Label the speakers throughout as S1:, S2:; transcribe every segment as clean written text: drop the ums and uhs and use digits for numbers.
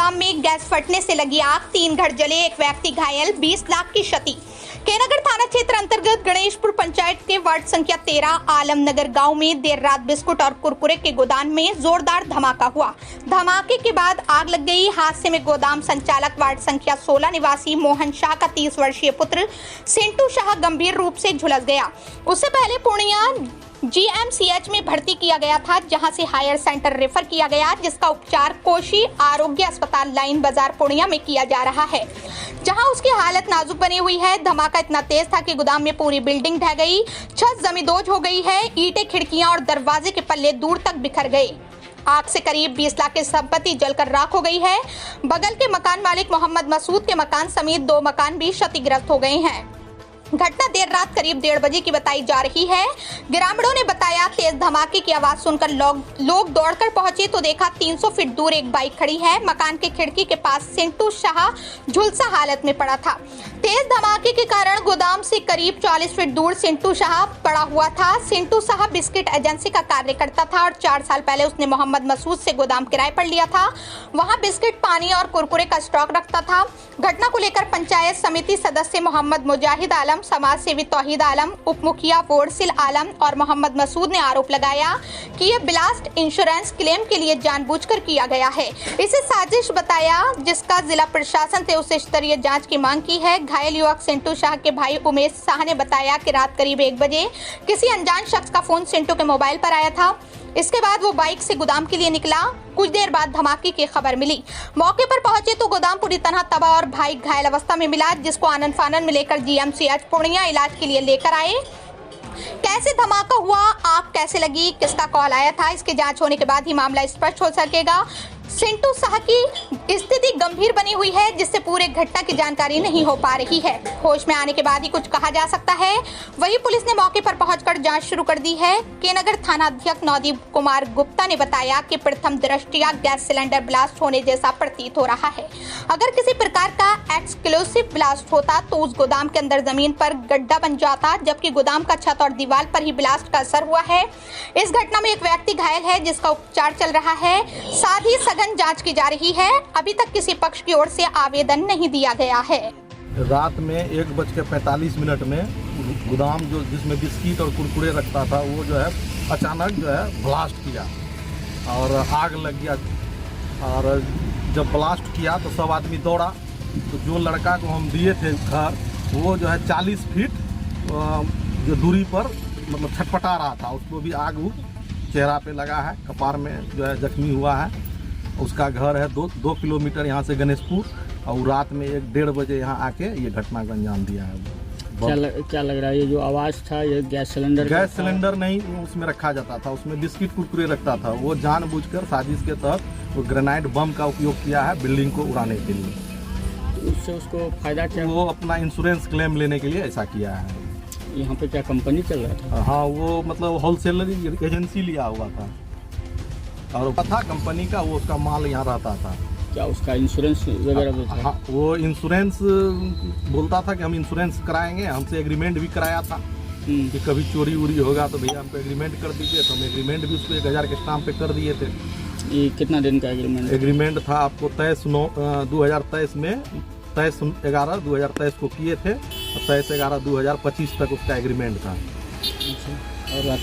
S1: गोदाम में गैस फटने से लगी आग, 3 घर जले, 1 व्यक्ति घायल, 20 लाख की क्षति। केनगर थाना क्षेत्र अंतर्गत गणेशपुर पंचायत के वार्ड संख्या 13 आलमनगर गांव में देर रात बिस्कुट और कुरकुरे के गोदाम में जोरदार धमाका हुआ। धमाके के बाद आग लग गई। हादसे में गोदाम संचालक वार्ड संख्या 16 निवासी मोहन शाह का 30 वर्षीय पुत्र सिंटू शाह गंभीर रूप से झुलस गया। उससे पहले पूर्णिया GMCH में भर्ती किया गया था, जहां से हायर सेंटर रेफर किया गया, जिसका उपचार कोशी आरोग्य अस्पताल लाइन बाजार पूर्णिया में किया जा रहा है, जहां उसकी हालत नाजुक बनी हुई है। धमाका इतना तेज था कि गोदाम में पूरी बिल्डिंग ढह गई, छत जमींदोज हो गई है, ईंटें, खिड़कियां और दरवाजे के पल्ले दूर तक बिखर गए। आग से करीब 20 लाख की संपत्ति जलकर राख हो गई है। बगल के मकान मालिक मोहम्मद मसूद के मकान समेत 2 मकान भी क्षतिग्रस्त हो गए हैं। घटना देर रात करीब 1:30 बजे की बताई जा रही है। ग्रामीणों ने बताया, तेज धमाके की आवाज सुनकर लोग दौड़कर पहुंचे तो देखा 300 फीट दूर एक बाइक खड़ी है। मकान के खिड़की के पास सिंटू शाह झुलसा हालत में पड़ा था। तेज धमाके के कारण गोदाम से करीब 40 फीट दूर सिंटू शाह पड़ा हुआ था। सिंटू शाह बिस्किट एजेंसी का कार्य करता था और 4 साल पहले उसने मोहम्मद मसूद से गोदाम किराए पर लिया था। वहां बिस्किट, पानी और कुरकुरे का स्टॉक रखता था। घटना को लेकर पंचायत समिति सदस्य मोहम्मद मुजाहिद आलम, समाज सेवी तौहीद आलम, उप मुखिया वोरसिल आलम और मोहम्मद मसूद ने आरोप लगाया कि यह ब्लास्ट इंश्योरेंस क्लेम के लिए जानबूझकर किया गया है। इसे साजिश बताया, जिसका जिला प्रशासन से उच्च स्तरीय जांच की मांग की है। घायल युवक सिंटू शाह के भाई उमेश शाह ने बताया कि रात करीब 1 बजे किसी अनजान शख्स का फोन सिंटू के मोबाइल पर आया था। इसके बाद वो बाइक से गोदाम के लिए निकला। कुछ देर बाद धमाके की खबर मिली। मौके पर पहुंचे तो गोदाम पूरी तरह तबाह और भाई घायल अवस्था में मिला, जिसको आनन फानन में लेकर GMCH पूर्णिया इलाज के लिए लेकर आए। कैसे धमाका हुआ, आग कैसे लगी, किसका कॉल आया था, इसकी जांच होने के बाद ही मामला स्पष्ट हो सकेगा। सिंटू शाह की स्थिति गंभीर बनी हुई है, जिससे पूरे घटना की जानकारी नहीं हो पा रही है। होश में आने के बाद ही कुछ कहा जा सकता है। वहीं पुलिस ने मौके पर पहुंचकर जांच शुरू कर दी है। केनगर थाना अध्यक्ष नवदीप कुमार गुप्ता ने बताया कि प्रथम दृष्टया गैस सिलेंडर ब्लास्ट होने जैसा प्रतीत हो रहा है। अगर किसी प्रकार का एक्सक्लूसिव ब्लास्ट होता तो उस गोदाम के अंदर जमीन पर गड्ढा बन जाता, जबकि गोदाम का छत और दीवार पर ही ब्लास्ट का असर हुआ है। इस घटना में 1 व्यक्ति घायल है, जिसका उपचार चल रहा है। साथ ही सघन जांच की जा रही है। अभी तक किसी पक्ष की ओर से आवेदन नहीं दिया गया है।
S2: रात में 1:45 में गोदाम जिसमें बिस्किट और कुरकुरे रखता था, वो जो है अचानक ब्लास्ट किया और आग लग गया। और जब ब्लास्ट किया तो सब आदमी दौड़ा। तो जो लड़का को हम दिए थे घर, वो जो है 40 फीट जो दूरी पर मतलब छटपटा रहा था। उसको भी आग चेहरा पे लगा है, कपार में जो है जख्मी हुआ है। उसका घर है 2 किलोमीटर यहाँ से गणेशपुर, और रात में 1:30 बजे यहाँ आके ये घटना का अंजाम दिया है।
S3: क्या लग रहा है, ये जो आवाज़ था ये गैस सिलेंडर
S2: नहीं उसमें रखा जाता था, उसमें बिस्किट कुरकुरे रखता था। वो जानबूझकर साजिश के तहत वो ग्रेनाइट बम का उपयोग किया है बिल्डिंग को उड़ाने के लिए।
S3: उससे उसको फायदा क्या?
S2: वो अपना इंश्योरेंस क्लेम लेने के लिए ऐसा किया है।
S3: यहाँ पे क्या कंपनी चल रहा था?
S2: हाँ, वो मतलब होलसेलर एजेंसी लिया हुआ था और था कंपनी का, वो उसका माल यहाँ रहता था।
S3: क्या उसका इंश्योरेंस वगैरह भी था?
S2: हाँ, वो इंश्योरेंस बोलता था कि हम इंश्योरेंस कराएंगे। हमसे एग्रीमेंट भी कराया था कि कभी चोरी वोरी होगा तो भैया हमको एग्रीमेंट कर दीजिए। तो हम एग्रीमेंट भी उसको 1000 के स्टाम्प पे कर दिए थे।
S3: ये कितना दिन का
S2: एग्रीमेंट था? आपको 23/9/2023 में 23/11/2023 को किए थे और 23/11/2025 तक उसका एग्रीमेंट था।
S3: और रात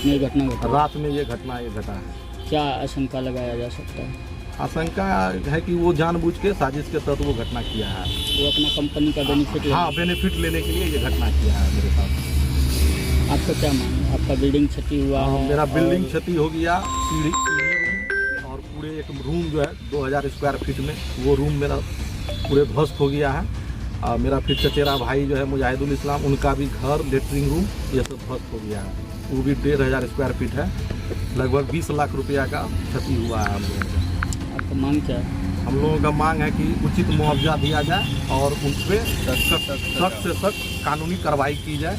S3: में ये
S2: घटना घटा है।
S3: क्या आशंका लगाया जा सकता है?
S2: आशंका है कि वो जानबूझ के साजिश के तहत वो घटना किया है।
S3: वो अपना कंपनी का बेनिफिट
S2: बेनिफिट लेने के लिए ये घटना किया है मेरे साथ।
S3: आपका क्या मानना है? आपका बिल्डिंग क्षति हुआ?
S2: मेरा बिल्डिंग क्षति हो गया, सीढ़ी और पूरे एक रूम जो है 2000 स्क्वायर फीट में, वो रूम मेरा पूरे ध्वस्त हो गया है। और मेरा फिर चचेरा भाई जो है मुजाहिदुल इस्लाम, उनका भी घर, लेटरिंग रूम, ये सब ध्वस्त हो गया है। वो भी 1500 स्क्वायर फीट है। लगभग 20 लाख रुपया का क्षति हुआ है हम लोगों का।
S3: आपका मांग क्या है?
S2: हम लोगों का मांग है कि उचित मुआवजा दिया जाए और उन पर सख्त से सख्त कानूनी कार्रवाई की जाए।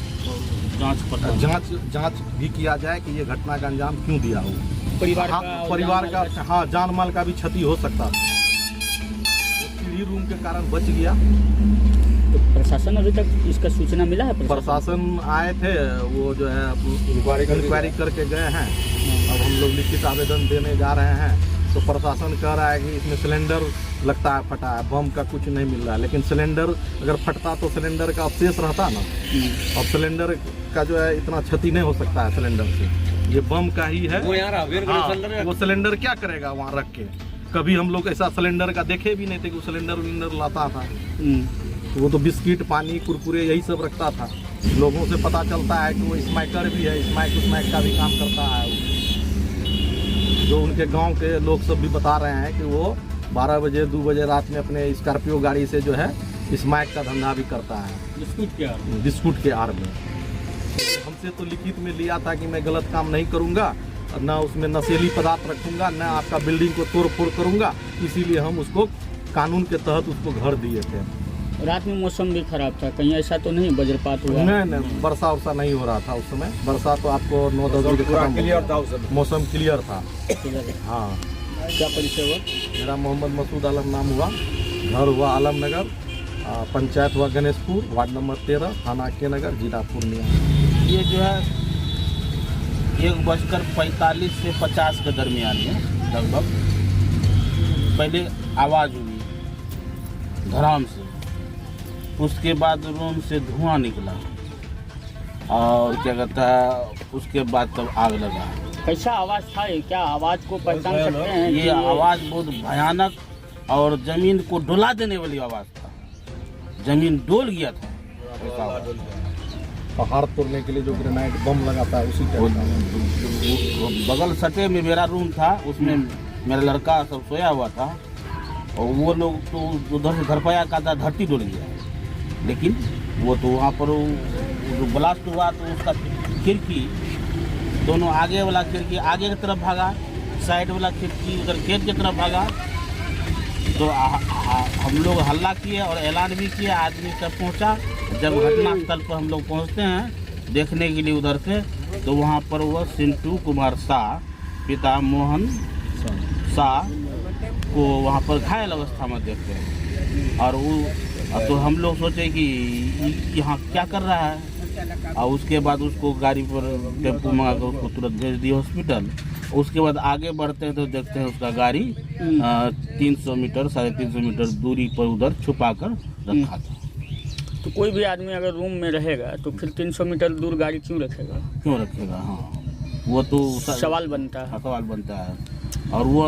S2: जांच भी किया जाए कि ये घटना का अंजाम क्यों दिया हो। परिवार का जान माल का भी क्षति हो सकता है। सीढ़ी रूम के कारण बच गया।
S3: तो प्रशासन अभी तक इसका सूचना मिला है?
S2: प्रशासन आए थे, वो जो है इंक्वायरी करके गए हैं। अब हम लोग लिखित आवेदन देने जा रहे हैं तो प्रशासन कह रहा है कि इसमें सिलेंडर लगता है फटा है, बम का कुछ नहीं मिल रहा है। लेकिन सिलेंडर अगर फटता तो सिलेंडर का अवशेष रहता ना, और सिलेंडर का जो है इतना क्षति नहीं हो सकता है सिलेंडर से, ये बम का ही है। वो सिलेंडर क्या करेगा वहाँ रख के? कभी हम लोग ऐसा सिलेंडर का देखे भी नहीं थे कि वो सिलेंडर विलेंडर लाता था। वो तो बिस्किट, पानी, कुरकुरे यही सब रखता था। लोगों से पता चलता है कि वो स्मैकर भी है, स्मैक का भी काम करता है। जो उनके गांव के लोग सब भी बता रहे हैं कि वो 12 बजे 2 बजे रात में अपने स्कॉर्पियो गाड़ी से जो है स्मैक का धंधा भी करता है, बिस्कुट के आड़ में। हमसे तो लिखित में लिया था कि मैं गलत काम नहीं करूंगा, ना उसमें नशीली पदार्थ रखूंगा, ना आपका बिल्डिंग को तोड़ फोड़ करूंगा, इसीलिए हम उसको कानून के तहत उसको घर दिए थे।
S3: रात में मौसम भी खराब था, कहीं ऐसा तो नहीं वज्रपात हुआ?
S2: नहीं, वर्षा वर्षा नहीं हो रहा था उस समय। वर्षा तो आपको 9-10 बजे क्लियर था, मौसम क्लियर था। हाँ।
S3: क्या परिचय हुआ?
S2: मेरा मोहम्मद मसूद आलम नाम हुआ, घर हुआ आलमनगर, पंचायत हुआ गणेशपुर, वार्ड नंबर 13, थाना के नगर, जिला पूर्णिया।
S4: ये जो है 1:45 से 50 के दरमियान में लगभग पहले आवाज़ हुई धड़ाम से, उसके बाद रूम से धुआं निकला और क्या कहता है उसके बाद तब आग लगा।
S3: कैसा आवाज़ था ये? क्या आवाज़ को पहचान सकते हैं?
S4: ये आवाज़ बहुत भयानक और ज़मीन को डुला देने वाली आवाज़ था, ज़मीन डोल गया था।
S2: पहाड़ तोड़ने के लिए जो ग्रेनाइट बम लगाता है उसी का।
S4: बगल सटे में मेरा रूम था, उसमें मेरा लड़का सब सोया हुआ था और वो लोग तो उधर से घर पाया का था, धरती डुल गया। लेकिन वो तो वहाँ पर जो ब्लास्ट हुआ तो उसका खिड़की दोनों, आगे वाला खिड़की आगे की तरफ भागा, साइड वाला खिड़की उधर खेत की तरफ भागा। तो हम लोग हल्ला किए और ऐलान भी किया, आदमी सब पहुंचा। जब घटनास्थल पर हम लोग पहुंचते हैं देखने के लिए उधर से, तो वहां पर वह सिंटू कुमार शाह, पिता मोहन शाह को वहां पर घायल अवस्था में देखते हैं। और वो तो हम लोग सोचे कि यहाँ क्या कर रहा है, और उसके बाद उसको गाड़ी पर टेम्पो मंगा कर उसको तुरंत भेज दिए हॉस्पिटल। उसके बाद आगे बढ़ते हैं तो देखते हैं उसका गाड़ी 300 मीटर 350 मीटर दूरी पर उधर छुपा कर रखा था।
S3: तो कोई भी आदमी अगर रूम में रहेगा तो फिर 300 मीटर दूर गाड़ी क्यों रखेगा?
S4: हाँ, वो तो
S3: सवाल बनता है।
S4: सवाल बनता है। और वो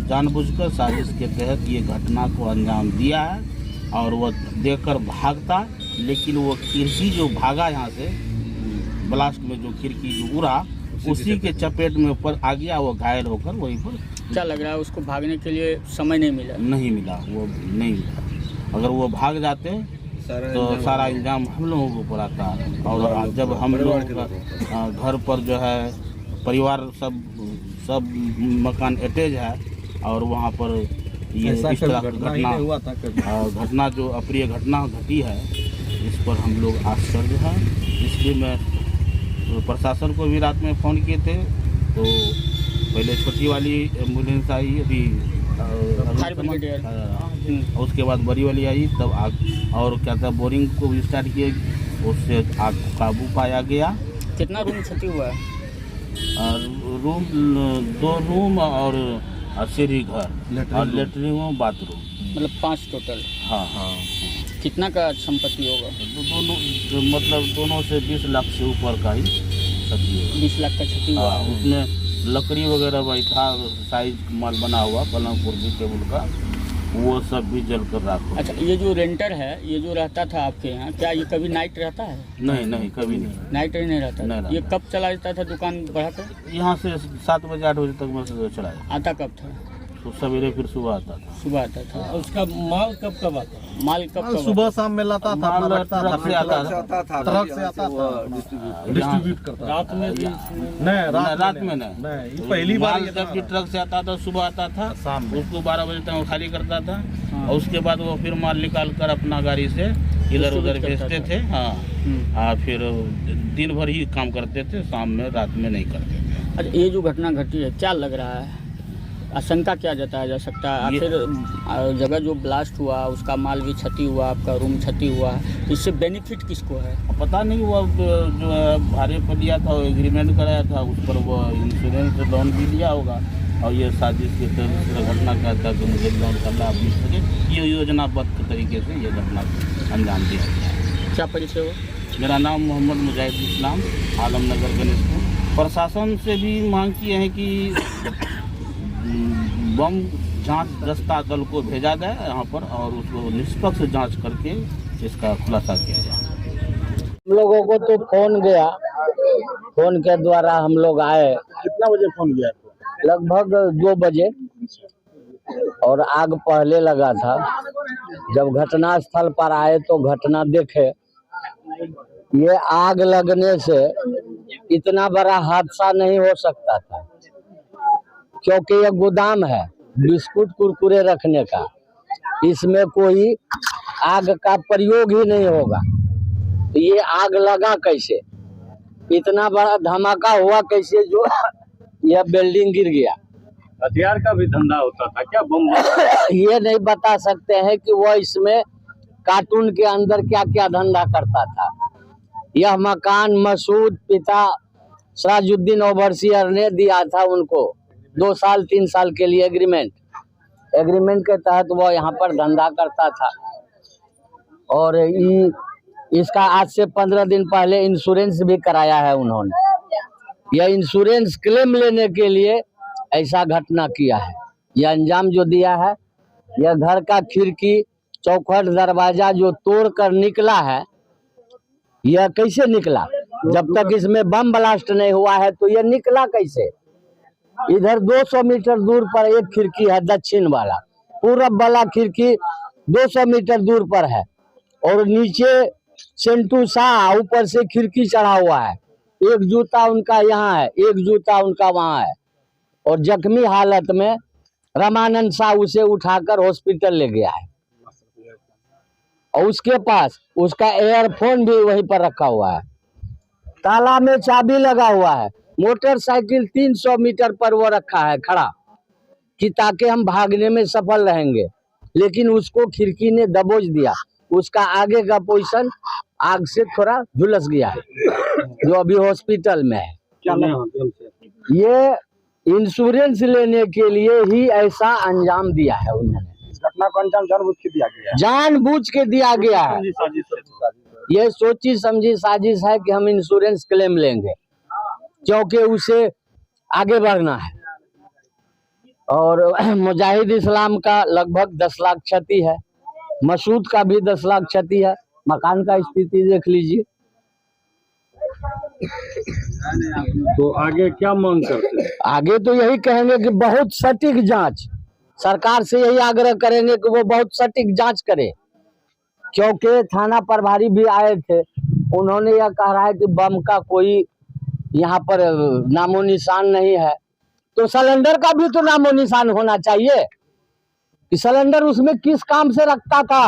S4: जानबूझकर साजिश के तहत ये घटना को अंजाम दिया है और वह देखकर भागता, लेकिन वो खिड़की जो भागा यहाँ से ब्लास्ट में, जो खिड़की जो उड़ा उसी के चपेट में ऊपर आ गया, वो घायल होकर वहीं पर।
S3: क्या लग रहा है उसको भागने के लिए समय नहीं मिला?
S4: नहीं मिला, वो नहीं मिला। अगर वो भाग जाते तो सारा इल्ज़ाम हम लोगों के ऊपर आता। और जब हम लोग घर पर जो है परिवार सब मकान अटैच है और वहाँ पर ये इस तरह घटना जो अप्रिय घटना घटी है, इस पर हम लोग आश्चर्य हैं। इसलिए मैं प्रशासन को भी रात में फ़ोन किए थे, तो पहले छोटी वाली एम्बुलेंस आई, अभी उसके बाद बड़ी वाली आई, तब आग और क्या था बोरिंग को भी स्टार्ट किए, उससे आग काबू पाया गया।
S3: कितना रूम क्षति हुआ है?
S4: रूम 2 रूम और सीढ़ी घर और लेटरिन बाथरूम,
S3: मतलब 5 टोटल।
S4: हाँ।
S3: कितना का संपत्ति होगा?
S4: दोनों मतलब दोनों से 20 लाख से ऊपर का ही क्षति होगा।
S3: 20 लाख का क्षति हुआ।
S4: उसमें लकड़ी वगैरह वही था, साइज माल बना हुआ पलंग कुर्सी टेबल का, वो सब भी जल कर राख।
S3: अच्छा, ये जो रेंटर है, ये जो रहता था आपके यहाँ, क्या ये कभी नाइट रहता है?
S4: नहीं, कभी नहीं।
S3: नाइट नहीं रहता।
S4: नहीं
S3: ये कब चला जाता था दुकान बढ़ा कर?
S4: यहाँ से 7 बजे 8 बजे तक मैं चलाया।
S3: आता कब था?
S4: तो सवेरे फिर सुबह आता था।
S3: सुबह आता था।
S4: उसका माल कब आता?
S3: माल कब
S2: सुबह शाम में लाता था,
S4: ट्रक से आता
S2: था, डिस्ट्रीब्यूट करता।
S4: रात में रात में नहीं,
S2: पहली बार
S4: जब ट्रक से आता था सुबह आता था, शाम में उसको 12 बजे तक खाली करता था। और उसके बाद वो फिर माल निकाल कर अपना गाड़ी से इधर उधर भेजते थे। हाँ, फिर दिन भर ही काम करते थे, शाम में रात में नहीं करते थे।
S3: अच्छा, ये जो घटना घटी है, क्या लग रहा है, आशंका क्या जताया जा सकता है? आखिर जगह जो ब्लास्ट हुआ उसका माल भी क्षति हुआ, आपका रूम क्षति हुआ, इससे बेनिफिट किसको है?
S4: पता नहीं। वो जो भाड़े पर लिया था, वो एग्रीमेंट कराया था, उस पर वो इंश्योरेंस लोन भी लिया होगा और ये साजिश के तहत घटना का था कि मुझे लोन का लाभ मिल सके, ये योजनाबद्ध तरीके से ये घटना को अंजाम दिया गया है।
S3: क्या परिचय हो?
S4: मेरा नाम मोहम्मद मुजाहिद इस्लाम, आलमनगर गणेशपुर। प्रशासन से भी मांग किए हैं कि बम जांच दस्ता दल को भेजा जाए यहाँ पर और उसको निष्पक्ष जांच करके इसका खुलासा किया जाए।
S5: हम लोगों को तो फोन गया, फोन के द्वारा हम लोग आए।
S2: कितना बजे फोन किया?
S5: लगभग 2 बजे और आग पहले लगा था। जब घटना स्थल पर आए तो घटना देखे, ये आग लगने से इतना बड़ा हादसा नहीं हो सकता था, क्योंकि ये गोदाम है बिस्कुट कुरकुरे रखने का, इसमें कोई आग का प्रयोग ही नहीं होगा। तो ये आग लगा कैसे, इतना बड़ा धमाका हुआ कैसे जो यह बिल्डिंग गिर गया?
S6: हथियार का भी धंधा होता था क्या बम?
S5: ये नहीं बता सकते हैं कि वो इसमें कार्टून के अंदर क्या क्या धंधा करता था। यह मकान मसूद पिता सराजुद्दीन ओवरसियर ने दिया था उनको 2 साल 3 साल के लिए एग्रीमेंट के तहत वो यहाँ पर धंधा करता था। और इसका आज से 15 दिन पहले इंश्योरेंस भी कराया है उन्होंने। यह इंश्योरेंस क्लेम लेने के लिए ऐसा घटना किया है। यह अंजाम जो दिया है, यह घर का खिड़की चौखट दरवाजा जो तोड़ कर निकला है, यह कैसे निकला? जब तक इसमें बम ब्लास्ट नहीं हुआ है तो यह निकला कैसे? इधर 200 मीटर दूर पर एक खिड़की है, दक्षिण वाला, पूरब वाला खिड़की 200 मीटर दूर पर है और नीचे सेंटू शाह ऊपर से खिड़की चढ़ा हुआ है। एक जूता उनका यहाँ है, एक जूता उनका वहाँ है और जख्मी हालत में रामानंद शाह उसे उठाकर हॉस्पिटल ले गया है। और उसके पास उसका एयरफोन भी वहीं पर रखा हुआ है। ताला में चाबी लगा हुआ है। मोटरसाइकिल 300 मीटर पर वो रखा है खड़ा कि ताकि हम भागने में सफल रहेंगे, लेकिन उसको खिड़की ने दबोच दिया। उसका आगे का पोजीशन आग से थोड़ा झुलस गया है, जो अभी हॉस्पिटल में है।
S6: क्या नाम?
S5: ये इंश्योरेंस लेने के लिए ही ऐसा अंजाम दिया है उन्होंने।
S2: इस घटना को अंजाम जानबूझ के दिया गया है।
S5: जानबूझ के दिया गया है। ये सोची समझी साजिश है कि हम इंश्योरेंस क्लेम लेंगे क्योंकि उसे आगे बढ़ना है। और मुजाहिद इस्लाम का लगभग 10 लाख क्षति है, मसूद का भी 10 लाख क्षति है। मकान का स्थिति देख लीजिए।
S6: तो आगे क्या मांग करते हैं?
S5: आगे तो यही कहेंगे कि बहुत सटीक जांच, सरकार से यही आग्रह करेंगे कि वो बहुत सटीक जांच करे, क्योंकि थाना प्रभारी भी आए थे, उन्होंने यह कहा है कि बम का कोई यहाँ पर नामो निशान नहीं है। तो सिलेंडर का भी तो नामो निशान होना चाहिए कि सिलेंडर उसमें किस काम से रखता था।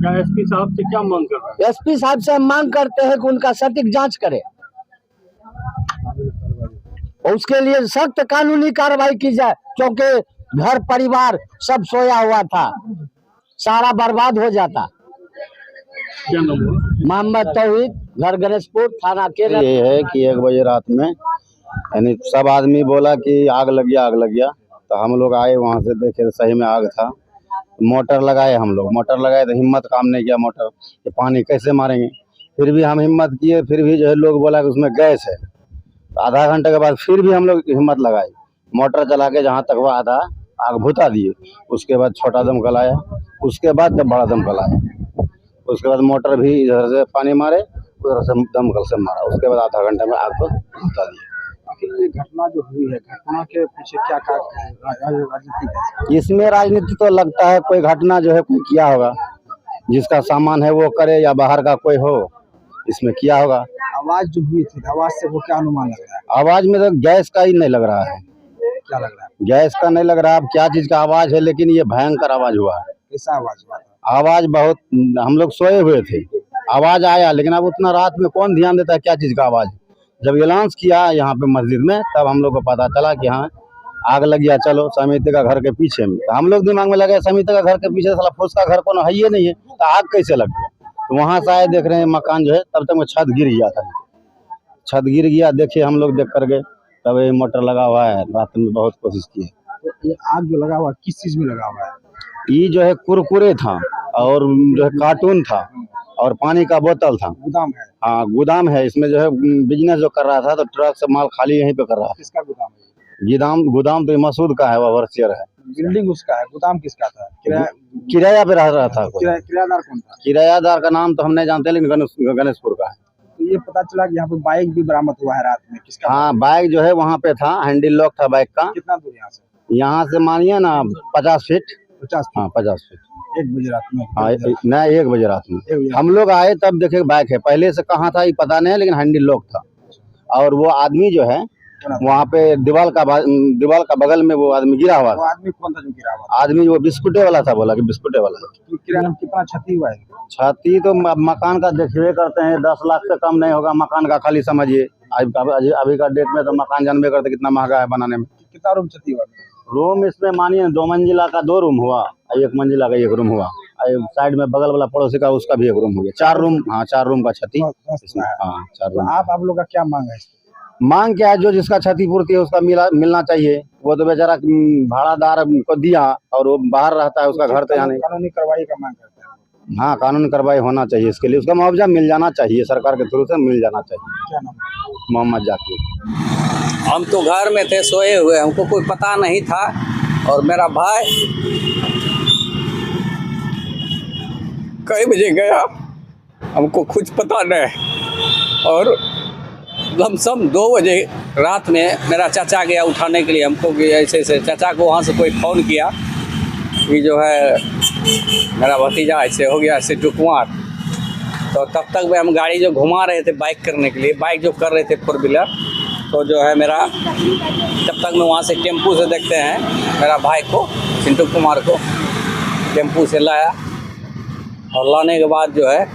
S6: क्या एसपी साहब से क्या मांग कर रहे हैं?
S5: एसपी साहब से हम मांग करते हैं कि उनका सटीक जांच करे और उसके लिए सख्त कानूनी कार्रवाई की जाए, क्योंकि घर परिवार सब सोया हुआ था, सारा बर्बाद हो जाता।
S6: क्या नाम हुआ?
S5: मोहम्मद तौहीद, घर गणेशपुर, थाना के।
S7: ये है कि 1 बजे रात में यानी सब आदमी बोला कि आग लग गया, आग लग गया। तो हम लोग आए, वहाँ से देखे तो सही में आग था। मोटर लगाए, हम लोग मोटर लगाए तो हिम्मत काम नहीं किया मोटर कि पानी कैसे मारेंगे। फिर भी हम हिम्मत किए, फिर भी जो है लोग बोला कि उसमें गैस है। तो आधा घंटे के बाद फिर भी हम लोग हिम्मत लगाई, मोटर चला के जहाँ तक वो आधा आग भुता दिए। उसके बाद छोटा दमकल आया, उसके बाद जब बड़ा दमकल आया, उसके बाद मोटर भी इधर से पानी मारे, उधर से दमकल से मारा। उसके बाद आधा घंटे में आग को भुता दिए।
S2: ये घटना जो हुई है, घटना के पीछे क्या राजनीति है?
S7: इसमें राजनीति तो लगता है कोई घटना जो है कोई किया होगा, जिसका सामान है वो करे या बाहर का कोई हो, इसमें किया होगा।
S2: आवाज जो हुई थी, आवाज से वो क्या अनुमान लग रहा है?
S7: आवाज में तो गैस का ही नहीं लग रहा है।
S2: क्या लग रहा है?
S7: गैस का नहीं लग रहा, अब क्या चीज का आवाज है, लेकिन ये भयंकर आवाज हुआ है।
S2: कैसा आवाज हुआ था?
S7: आवाज बहुत, हम लोग सोए हुए थे, आवाज आया, लेकिन अब उतना रात में कौन ध्यान देता है क्या चीज का आवाज। जब एलाउंस किया यहाँ पे मस्जिद में, तब हम लोग को पता चला कि हाँ आग लग गया, चलो समिति का घर के पीछे में। तो हम लोग दिमाग में लगे समिति का घर के पीछे साला फूस का घर कोनो है ही नहीं है, तो आग कैसे लग गया। तो वहाँ से आए, देख रहे हैं मकान जो है, तब तक में छत गिर गया था। छत गिर गया, देखिए हम लोग देख कर गए, तब ये मोटर लगा हुआ है, रात में बहुत कोशिश की है।
S8: तो ये आग जो लगा हुआ है किस चीज में लगा हुआ है?
S7: ये जो है कुरकुरे था और जो है कार्टून था और पानी का बोतल था।
S8: गोदाम है?
S7: हाँ गोदाम है, इसमें जो है बिजनेस जो कर रहा था तो ट्रक से माल खाली यहीं पे कर रहा था।
S8: किसका गोदाम है?
S7: गोदाम तो मसूद का है, वो ओवरसियर है।
S8: बिल्डिंग उसका है, गोदाम किसका था?
S7: किराया पे रह रहा था कोई।
S8: किराएदार कौन था?
S7: किरायादार का नाम तो हम नहीं जानते, लेकिन गणेशपुर का है।
S8: तो ये पता चला कि यहाँ पे बाइक भी बरामद हुआ है रात में, किसका?
S7: हाँ बाइक जो है वहाँ पे था, हैंडल लॉक था बाइक का।
S8: कितना दूर यहाँ से?
S7: यहाँ से मानिए ना 50 फीट।
S8: 50 फीट?
S7: हाँ 50 फीट।
S8: 1 बजे रात में?
S7: हाँ नहीं 1 बजे रात में
S8: 1 बजे।
S7: हम लोग आए तब देखे बाइक है, पहले से कहाँ था ये पता नहीं है, लेकिन हैंडल लॉक था। और वो आदमी जो है वहाँ पे दीवार का बगल में वो आदमी गिरा हुआ
S8: वो
S7: था।
S8: आदमी कौन था जो गिरा हुआ?
S7: आदमी वो बिस्कुटे वाला था, बोला कि बिस्कुटे वाला।
S8: कितना क्षति हुआ है?
S7: क्षति तो मकान का देखिए करते हैं, 10 लाख से कम नहीं होगा मकान का, खाली समझिए। अभी का डेट में तो मकान जानबे करते कितना महंगा है बनाने में।
S8: कितना रूम क्षति हुआ?
S7: रूम इसमें मानिए 2 मंजिला का 2 रूम हुआ, 1 मंजिला का 1 रूम हुआ। साइड में बगल वाला पड़ोसी का उसका भी 1 रूम हो गया। 4 रूम, हाँ 4 रूम का क्षति इसमें। हाँ 4 रूम।
S8: आप लोग का क्या मांग है?
S7: मांग क्या है, जो जिसका क्षतिपूर्ति है उसका मिलना चाहिए। वो तो बेचारा भाड़ादार को दिया और वो बाहर रहता है, उसका घर तो यहाँ नहीं।
S8: कानूनी कार्रवाई का मांग करते हैं?
S7: हाँ कानूनी कार्रवाई होना चाहिए, इसके लिए उसका मुआवजा मिल जाना चाहिए, सरकार के थ्रू से मिल जाना चाहिए।
S8: क्या नाम है?
S7: मोहम्मद जाकिर।
S9: हम तो घर में थे, सोए हुए, हमको कोई पता नहीं था। और मेरा भाई कई बजे गया हमको कुछ पता नहीं। और लमसम 2 बजे रात में मेरा चाचा गया उठाने के लिए हमको, कि ऐसे ऐसे चाचा को वहाँ से कोई फ़ोन किया कि जो है मेरा भतीजा ऐसे हो गया, ऐसे टुकवार। तो तब तक में हम गाड़ी जो घुमा रहे थे बाइक करने के लिए, बाइक जो कर रहे थे 4 व्हीलर, तो जो है मेरा तब तक में वहाँ से टेम्पू से देखते हैं मेरा भाई को, चिंटू कुमार को टेम्पू से लाया। और लाने के बाद जो है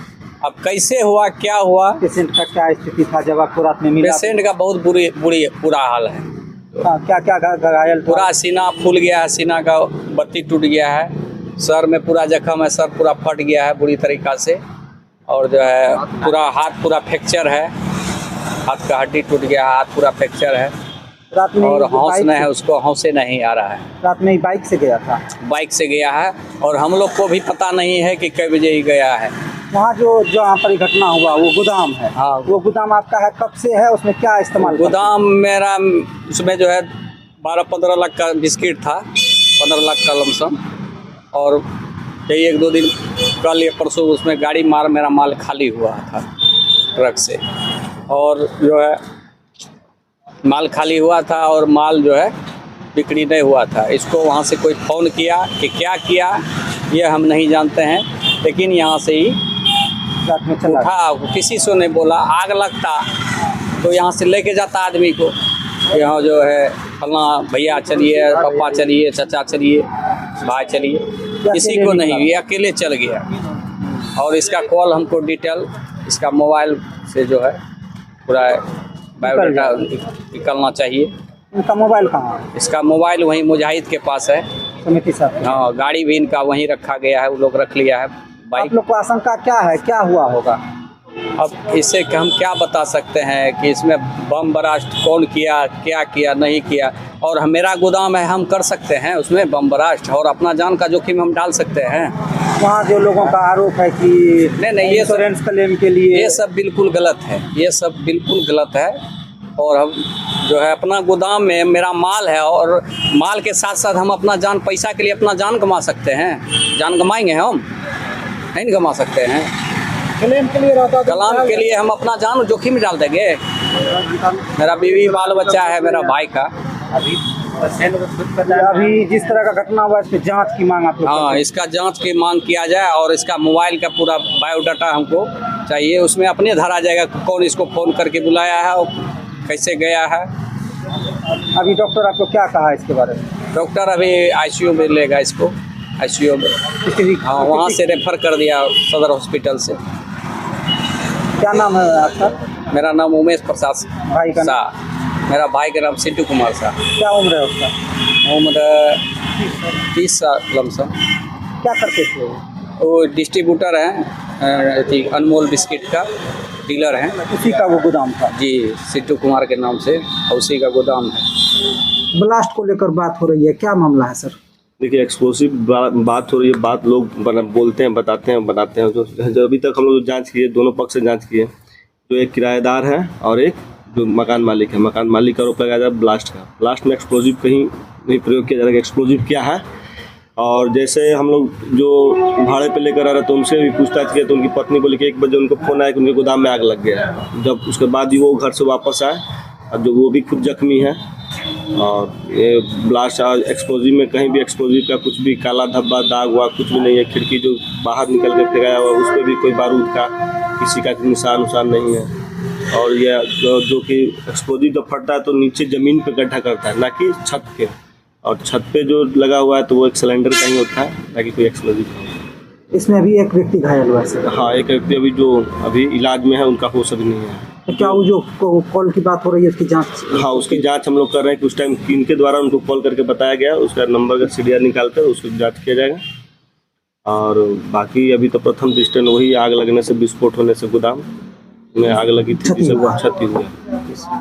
S9: अब कैसे हुआ क्या हुआ,
S8: पेशेंट का क्या स्थिति था जब आपको रात में मिला?
S9: पेशेंट का बहुत बुरा हाल है।
S8: क्या क्या घायल?
S9: पूरा सीना फूल गया है, सीना का बत्ती टूट गया है, सर में पूरा जख्म है, सर पूरा फट गया है बुरी तरीक़ा से। और जो है पूरा हाथ पूरा फ्रैक्चर है, हाथ का हड्डी टूट गया है, हाथ पूरा फ्रैक्चर है।
S8: रात में
S9: और हौस नहीं है, उसको हौसे नहीं आ रहा है।
S8: रात में बाइक से गया था?
S9: बाइक से गया है और हम लोग को भी पता नहीं है कि कई बजे ही गया है।
S8: वहाँ जो यहाँ पर घटना हुआ वो गोदाम है?
S9: हाँ।
S8: वो गोदाम आपका है, कब से है, उसमें क्या इस्तेमाल?
S9: गोदाम मेरा, उसमें जो है 12-15 लाख का बिस्किट था, 15 लाख का लमसम। और यही 1-2 दिन कल या परसों उसमें गाड़ी मार मेरा माल खाली हुआ था ट्रक से। और जो है माल खाली हुआ था और माल जो है बिक्री नहीं हुआ था। इसको वहाँ से कोई फ़ोन किया कि क्या किया ये हम नहीं जानते हैं, लेकिन यहाँ से ही उठा, किसी से नहीं बोला। आग लगता तो यहाँ से लेके जाता आदमी को, यहाँ जो है फलना भैया चलिए, पापा चलिए, चाचा चलिए, भाई चलिए, किसी को नहीं, ये अकेले चल गया। और इसका कॉल हमको डिटेल इसका मोबाइल से जो है पूरा बायोडाटा निकलना चाहिए।
S8: इनका मोबाइल कहाँ है?
S9: इसका मोबाइल वहीं मुजाहिद के पास है।
S8: समिति साहब?
S9: हाँ, गाड़ी भी इनका वहीं रखा गया है, वो लोग रख लिया है। बाइक
S8: आप लोग को आशंका क्या है, क्या हुआ होगा?
S9: अब इससे हम क्या बता सकते हैं कि इसमें बम ब्लास्ट कौन किया, क्या किया, नहीं किया। और मेरा गोदाम है, हम कर सकते हैं उसमें बम ब्लास्ट और अपना जान का जोखिम हम डाल सकते हैं।
S8: वहाँ जो लोगों का आरोप है कि
S9: नहीं, ये
S8: इंश्योरेंस क्लेम के लिए,
S9: ये सब बिल्कुल गलत है, ये सब बिल्कुल गलत है। और हम जो है अपना गोदाम में मेरा माल है और माल के साथ साथ हम अपना जान, पैसा के लिए अपना जान गंवा सकते हैं। जान गंवाएंगे हम? नहीं गंवा सकते हैं।
S8: क्लेम के लिए रहता,
S9: कलाम के लिए हम अपना जान जोखिम में डाल देंगे। मेरा बीवी बाल बच्चा है मेरा भाई का।
S8: अभी जिस तरह का घटना हुआ, इस पे जांच की मांग आप लोग?
S9: हाँ, इसका जांच की मांग किया जाए और इसका मोबाइल का पूरा बायोडाटा हमको चाहिए। उसमें अपने धरा जाएगा कौन इसको फ़ोन करके बुलाया है और कैसे गया है।
S8: अभी डॉक्टर आपको क्या कहा इसके बारे में?
S9: डॉक्टर अभी आईसीयू में लेगा इसको, आईसीयू में। हाँ, वहाँ से रेफर कर दिया सदर हॉस्पिटल से।
S8: क्या नाम है आपका?
S9: मेरा नाम उमेश प्रसाद
S8: भाई का नाम?
S9: शाह। मेरा भाई का नाम सिंटू कुमार शाह।
S8: क्या उम्र है उसका?
S9: उम्र 30 साल लमसम।
S8: क्या करते थे वो?
S9: वो डिस्ट्रीब्यूटर हैं, अनमोल बिस्किट का डीलर हैं
S8: उसी का वो गोदाम था।
S9: जी, सिद्धू कुमार के नाम से, और उसी का गोदाम है।
S8: ब्लास्ट को लेकर बात हो रही है, क्या मामला है सर?
S10: देखिए, एक्सप्लोसिव बात हो रही है, बात लोग बोलते हैं, बताते हैं, बनाते हैं। जो अभी तक हम लोग जांच किए, दोनों पक्ष से जांच किए, जो एक किराएदार है और एक जो मकान मालिक है। मकान मालिक का आरोप लगाया जा रहा है ब्लास्ट का। ब्लास्ट में एक्सप्लोजिव कहीं नहीं प्रयोग किया जा रहा है। एक्सप्लोजिव क्या है, और जैसे हम लोग जो भाड़े पे लेकर आ रहे थे उनसे भी पूछताछ किया तो उनकी पत्नी बोली कि 1 बजे उनको फ़ोन आया कि उनके गोदाम में आग लग गया। जब उसके बाद ही वो घर से वापस आए, और जो वो भी खुद जख्मी है। और ये ब्लास्ट एक्सप्लोजिव में कहीं भी एक्सप्लोजिव का कुछ भी काला धब्बा, दाग हुआ कुछ भी नहीं है। खिड़की जो बाहर निकल के फेंकाया हुआ उस पर भी कोई बारूद का किसी का निशान नहीं है। और ये जो कि एक्सप्लोजिव जब फटता है तो नीचे ज़मीन पे गड्ढा करता है, ना कि छत पे। और छत पे जो लगा हुआ है तो वो एक सिलेंडर का ही होता है, ना कि कोई एक्सप्लोजिव का।
S8: इसमें अभी एक व्यक्ति घायल हुआ है सर।
S10: हाँ, एक व्यक्ति अभी जो अभी इलाज में है, उनका होश अभी नहीं है।
S8: तो क्या वो जो कॉल की बात हो रही है उसकी जांच?
S10: हाँ, उसकी जांच हम लोग कर रहे हैं कि उस टाइम किनके द्वारा उनको कॉल करके बताया गया, उसका नंबर का सीडीआर निकालते हैं, उसकी जांच किया जाएगा। और बाकी अभी तो प्रथम दृष्टया वही आग लगने से, विस्फोट होने से गोदाम में आग लगी थी, जिससे वो क्षति हुआ।